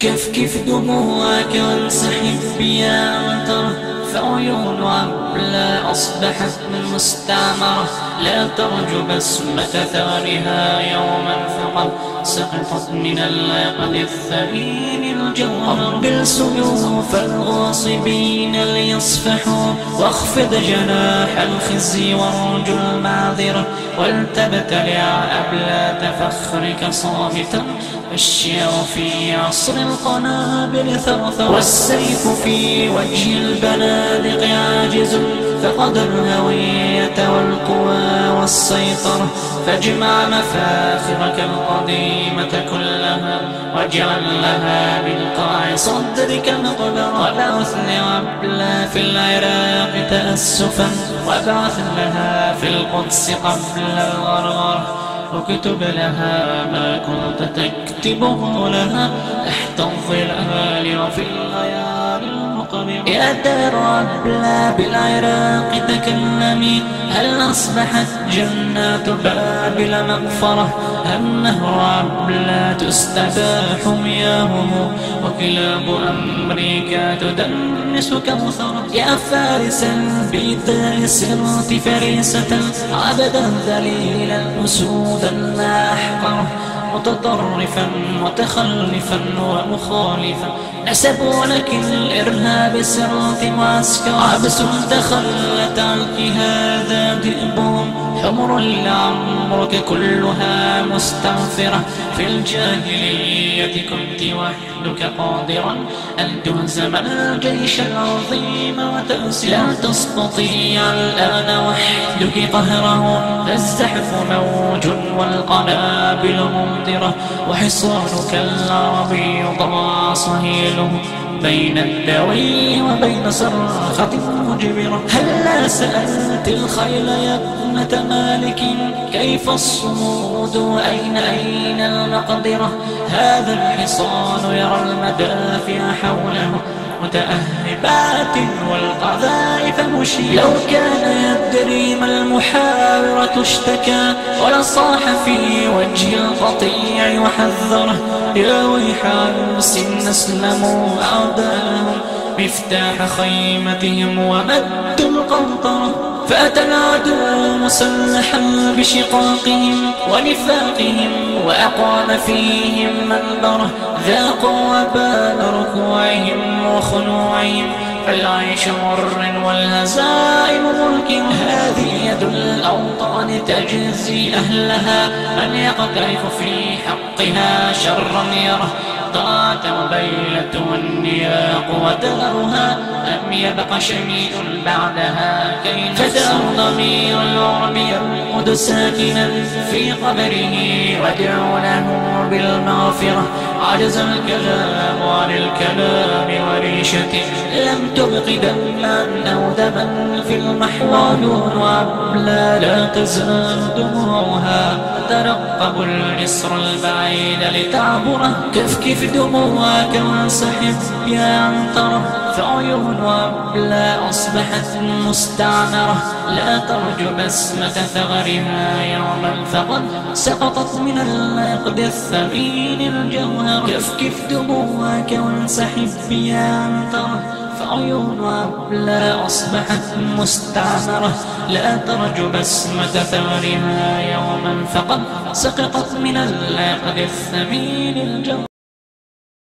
كفكف دموعك وانسحب يا مطر، فعيون عبلة أصبحت مستعمرة، لا ترجو بسمة ثغرها يوما فقد سقطت من العقد الثمين الجوهر. أقبل سيوف الغاصبين ليصفحوا، واخفض جناح الخزي وارجو المعذرة، ولتبتلع أبلات فخرك صامتا، الشيع في عصر القنابل ثرثر، والسيف في وجه البنادق عاجز، فقد الهوية والقوى والسيطرة، فاجمع مفاخرك القديمة كلها، واجعل لها بالقاع صدرك مقبرة، وابعث لعبلة في العراق تأسفا، وابعث لها في القدس قبل الغرغرة، واكتب لها ما كنت تكتبه لها تحت الظلال وفي الليالي المقمرة. يا دار عبلة بالعراق تكلمي، هل أصبحت جنات بابل مغفرة؟ أم نهر عبلة تستباح مياهه، وكلاب أمريكا تدنس كوثرة؟ يا فارس البيداء صرت فريسة، عبدا ذليلا أسودا لا أحقره، متطرفا متخلفا ومخالفا، نسبوا لك الإرهاب صرت معسكر، عبس تخلت عنك هذا ذئبهم، حمر لعمرك كلها مستغفرة، في الجاهلية كنت وحدك قادرا أن تهزم الجيش العظيم وتأسر، لا تستطيع الآن وحدك قهرهم، الزحف موج والقنابل ممطرة، وحصانك العربي ضاع صهيله بين الدوي وبين صرخة مجبرة. هلا سألت الخيل يا ابنة مالك كيف الصمود وأين المقدرة؟ هذا الحصان يرى المدافع حوله متأهبات والقذائف مشيرة، لو كان يدري ما المحاورة اشتكى ولصاح في وجه القطيع وحذره، يا ويح عروس نسلموا أعداءهم مفتاح خيمتهم ومدوا القنطرة، فأتى العدو مسلحا بشقاقهم ونفاقهم وأقام فيهم منبره، ذاقوا وبال ركوعهم وخنوعهم، فالعيش مر والهزائم ملك. هذه يد الأوطان تجزي أهلها، من يقترف في حقها شرا يره، ضاعت مبيلة والنياق ودارها، لم يبق شيء بعدها كي فدار ضمير العرب يرقد ساكنا في قبره، وادعوا له بالمغفرة، عجز الكلام عن الكلام وريشة، لم تبق دما أو دما في المحوال، وعبلة لا تزال دموعها ترقب الجسر البعيد لتعبره، كفكف دموعك وانسحب يا عنترة، فعيون عبلة أصبحت مستعمرة، لا ترجو بسمة ثغرها يوما فقد سقطت من العقد الثمين الجوهر، كفكف دموعك وانسحب يا عنترة، فعيون عبلة أصبحت مستعمرة، لا ترجو بسمة ثغرها يوما فقد سقطت من العقد الثمين الجوهر.